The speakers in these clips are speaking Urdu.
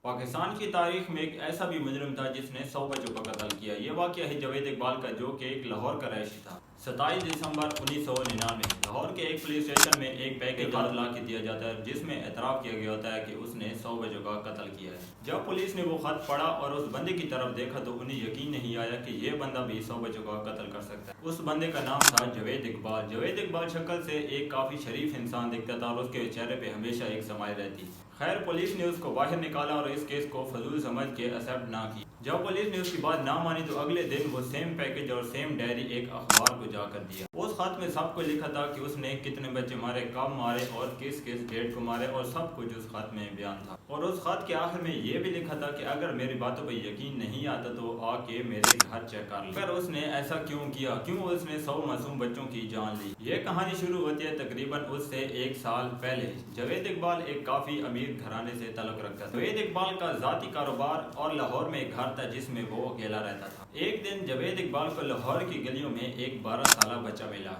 پاکستان کی تاریخ میں ایک ایسا بھی مجرم تھا جس نے 100 بچوں کا قتل کیا۔ یہ واقعہ ہے جاوید اقبال کا، جو کہ ایک لاہور کا رہائشی تھا۔ 27 دسمبر 1999 لاہور کے ایک پولیس اسٹیشن میں ایک پیکیج لا کے دیا جاتا ہے جس میں اعتراف کیا گیا ہوتا ہے کہ اس نے 100 بچوں کا قتل کیا ہے۔ جب پولیس نے وہ خط پڑھا اور اس بندے کی طرف دیکھا تو انہیں یقین نہیں آیا کہ یہ بندہ بھی 100 بچوں کا قتل کر سکتا ہے۔ اس بندے کا نام تھا جاوید اقبال۔ جاوید اقبال شکل سے ایک کافی شریف انسان دکھتا تھا اور اس کے چہرے پہ ہمیشہ ایک سمائے رہتی۔ خیر پولیس نے اس کو باہر نکالا اور اس کیس کو فضول سمجھ کے ایکسپٹ نہ کی۔ جب پولیس نے اس کی بات نہ مانی تو اگلے دن وہ سیم پیکیج اور سیم ڈائری ایک اخبار کو جا کر دیا۔ اس خط میں سب کو لکھا تھا کہ اس نے کتنے بچے مارے، کب مارے اور کس ڈیٹ کو مارے، اور سب کچھ اس خط میں بیان تھا۔ اور اس خط کے آخر میں یہ بھی لکھا تھا کہ اگر میری باتوں پہ یقین نہیں آتا تو آ کے میرے گھر چیک کر لیں۔ پھر اس نے ایسا کیوں کیا؟ کیوں اس نے 100 معصوم بچوں کی جان لی؟ یہ کہانی شروع ہوتی ہے تقریباً اس سے 1 سال پہلے۔ جاوید اقبال ایک کافی امیر گھرانے سے تعلق رکھتا تھا۔ جاوید اقبال کا ذاتی کاروبار اور لاہور میں ایک گھر تھا جس میں وہ اکیلا رہتا تھا۔ ایک دن جاوید اقبال کو لاہور کی گلیوں میں ایک 12 سالہ بچہ ملا۔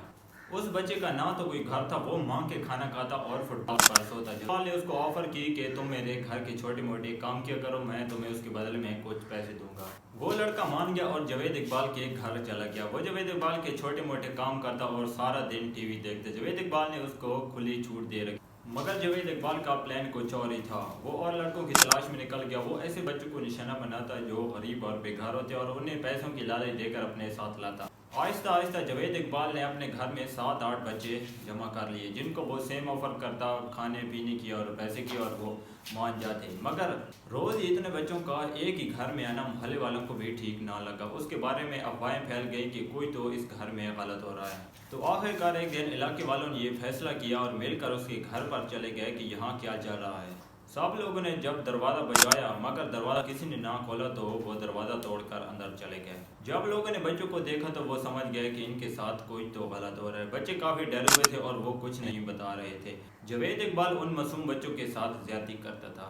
اس بچے کا نہ تو کوئی گھر تھا، وہ مانگ کے کھانا کھاتا اور فٹ پاتھ پر سوتا۔ اقبال نے اس کو آفر کی کہ تم میرے گھر کے چھوٹے موٹے کام کیا کرو، میں تمہیں اس کے بدلے میں کچھ پیسے دوں گا۔ وہ لڑکا مان گیا اور جاوید اقبال کے گھر چلا گیا۔ وہ جاوید اقبال کے چھوٹے موٹے کام کرتا اور سارا دن ٹی وی دیکھتا۔ جاوید اقبال نے اس کو کھلی چھوٹ دے رکھی، مگر جاوید اقبال کا پلان کچھ اور ہی تھا۔ وہ اور لڑکوں کی تلاش میں نکل گیا۔ وہ ایسے بچوں کو نشانہ بناتا جو غریب اور بے گھر ہوتے اور انہیں پیسوں کی لالچ دے کر اپنے ساتھ لاتا۔ آہستہ آہستہ جاوید اقبال نے اپنے گھر میں 7-8 بچے جمع کر لیے جن کو وہ سیم آفر کرتا کھانے پینے کی اور پیسے کی، اور وہ مان جاتے۔ مگر روز اتنے بچوں کا ایک ہی گھر میں آنا محلے والوں کو بھی ٹھیک نہ لگا۔ اس کے بارے میں افواہیں پھیل گئی کہ کوئی تو اس گھر میں غلط ہو رہا ہے۔ تو آخرکار ایک دن علاقے والوں نے یہ فیصلہ کیا اور مل کر اس کے گھر پر چلے گئے کہ یہاں کیا چل رہا ہے۔ سب لوگوں نے جب دروازہ بجایا مگر دروازہ کسی نے نہ کھولا تو وہ دروازہ توڑ کر اندر چلے گئے۔ جب لوگوں نے بچوں کو دیکھا تو وہ سمجھ گئے کہ ان کے ساتھ کوئی تو غلط ہو رہا ہے۔ بچے کافی ڈرے ہوئے تھے اور وہ کچھ نہیں بتا رہے تھے۔ جاوید اقبال ان معصوم بچوں کے ساتھ زیادتی کرتا تھا۔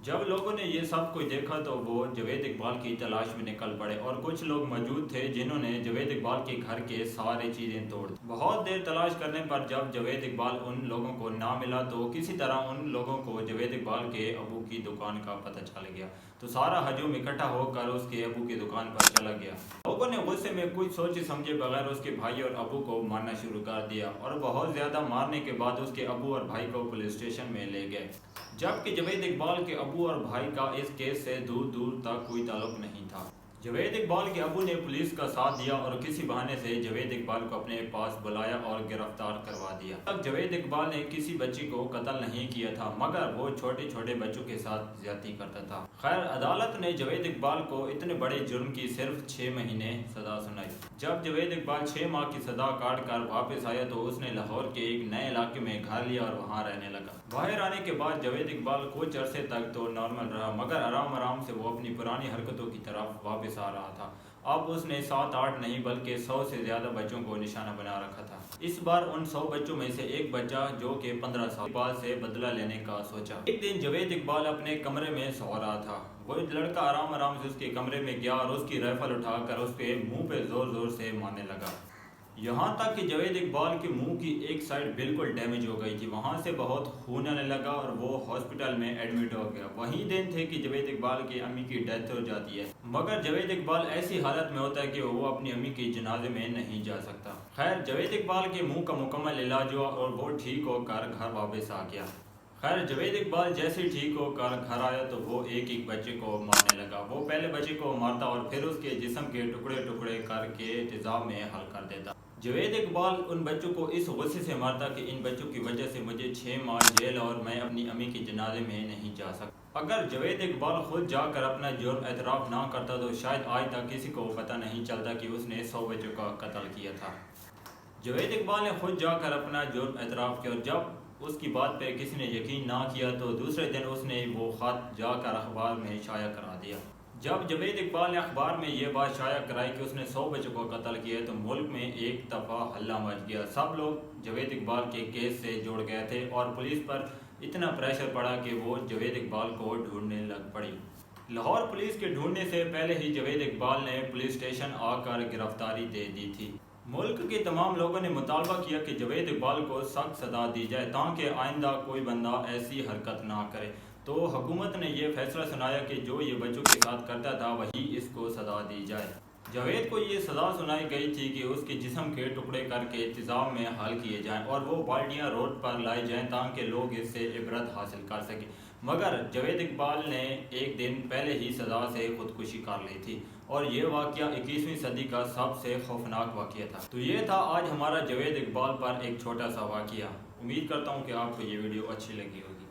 جب لوگوں نے یہ سب کچھ دیکھا تو وہ جاوید اقبال کی تلاش میں نکل پڑے، اور کچھ لوگ موجود تھے جنہوں نے جاوید اقبال کے گھر کے ساری چیزیں توڑ دی۔ بہت دیر تلاش کرنے پر جب جاوید اقبال ان لوگوں کو نہ ملا تو کسی طرح ان لوگوں کو جاوید اقبال کے ابو کی دکان کا پتہ چل گیا، تو سارا ہجوم اکٹھا ہو کر اس کے ابو کی دکان پر چلا گیا۔ لوگوں نے غصے میں کچھ سوچے سمجھے بغیر اس کے بھائی اور ابو کو مارنا شروع کر دیا، اور بہت زیادہ مارنے کے بعد اس کے ابو اور بھائی کو پولیس اسٹیشن میں لے گئے، جبکہ جاوید اقبال کے ابو اور بھائی کا اس کیس سے دور دور تک کوئی تعلق نہیں تھا۔ جاوید اقبال کے ابو نے پولیس کا ساتھ دیا اور کسی بہانے سے جاوید اقبال کو اپنے پاس بلایا اور گرفتار کروا دیا۔ اب تک جاوید اقبال نے کسی بچے کو قتل نہیں کیا تھا، مگر وہ چھوٹے چھوٹے بچوں کے ساتھ زیادتی کرتا تھا۔ خیر عدالت نے جاوید اقبال کو اتنے بڑے جرم کی صرف 6 مہینے سزا سنائی۔ جب جاوید اقبال 6 ماہ کی سزا کاٹ کر واپس آیا تو اس نے لاہور کے ایک نئے علاقے میں گھر لیا اور وہاں رہنے لگا۔ باہر آنے کے بعد جاوید اقبال کچھ عرصے تک تو نارمل رہا، مگر آرام سے وہ اپنی پرانی حرکتوں کی طرف واپس آ رہا تھا۔ اب اس نے 7-8 نہیں بلکہ 100 سے زیادہ بچوں کو نشانہ بنا رکھا تھا۔ اس بار ان 100 بچوں میں سے ایک بچہ جو کہ 15 سال اقبال سے بدلہ لینے کا سوچا۔ ایک دن جاوید اقبال اپنے کمرے میں سو رہا تھا۔ وہ لڑکا آرام سے اس کے کمرے میں گیا اور اس کی رائفل اٹھا کر اس کے منہ پہ زور سے مارنے لگا، یہاں تک کہ جاوید اقبال کے منہ کی ایک سائڈ بالکل ڈیمیج ہو گئی تھی۔ وہاں سے بہت خون آنے لگا اور وہ ہاسپٹل میں ایڈمٹ ہو گیا۔ وہی دن تھے کہ جاوید اقبال کی امی کی ڈیتھ ہو جاتی ہے، مگر جاوید اقبال ایسی حالت میں ہوتا ہے کہ وہ اپنی امی کے جنازے میں نہیں جا سکتا۔ خیر جاوید اقبال کے منہ کا مکمل علاج ہوا اور وہ ٹھیک ہو کر گھر واپس آ گیا۔ خیر جاوید اقبال جیسے ٹھیک ہو کر گھر آیا تو وہ ایک بچے کو مارنے لگا۔ وہ پہلے بچے کو مارتا اور پھر اس کے جسم کے ٹکڑے ٹکڑے کر کے تیزاب میں حل کر دیتا۔ جاوید اقبال ان بچوں کو اس غصے سے مارتا کہ ان بچوں کی وجہ سے مجھے 6 ماہ جیل اور میں اپنی امی کے جنازے میں نہیں جا سکتا۔ اگر جاوید اقبال خود جا کر اپنا جرم اعتراف نہ کرتا تو شاید آج تک کسی کو پتہ نہیں چلتا کہ اس نے 100 بچوں کا قتل کیا تھا۔ جاوید اقبال نے خود جا کر اپنا جرم اعتراف کیا، اور جب اس کی بات پہ کسی نے یقین نہ کیا تو دوسرے دن اس نے وہ خط جا کر اخبار میں شائع کرا دیا۔ جب جاوید اقبال نے اخبار میں یہ بات شائع کرائی کہ اس نے 100 بچوں کو قتل کیا تو ملک میں ایک دفعہ ہلہ مچ گیا۔ سب لوگ جاوید اقبال کے کیس سے جڑ گئے تھے اور پولیس پر اتنا پریشر پڑا کہ وہ جاوید اقبال کو ڈھونڈنے لگ پڑی۔ لاہور پولیس کے ڈھونڈنے سے پہلے ہی جاوید اقبال نے پولیس اسٹیشن آ کر گرفتاری دے دی تھی۔ ملک کے تمام لوگوں نے مطالبہ کیا کہ جاوید اقبال کو سخت سزا دی جائے تاکہ آئندہ کوئی بندہ ایسی حرکت نہ کرے۔ تو حکومت نے یہ فیصلہ سنایا کہ جو یہ بچوں کے ساتھ کرتا تھا وہی اس کو سزا دی جائے۔ جاوید کو یہ سزا سنائی گئی تھی کہ اس کے جسم کے ٹکڑے کر کے تیزاب میں حل کیے جائیں اور وہ بالٹیاں روڈ پر لائی جائیں تاکہ لوگ اس سے عبرت حاصل کر سکیں، مگر جاوید اقبال نے ایک دن پہلے ہی سزا سے خودکشی کر لی تھی اور یہ واقعہ 21ویں صدی کا سب سے خوفناک واقعہ تھا۔ تو یہ تھا آج ہمارا جاوید اقبال پر ایک چھوٹا سا واقعہ۔ امید کرتا ہوں کہ آپ کو یہ ویڈیو اچھی لگی ہوگی۔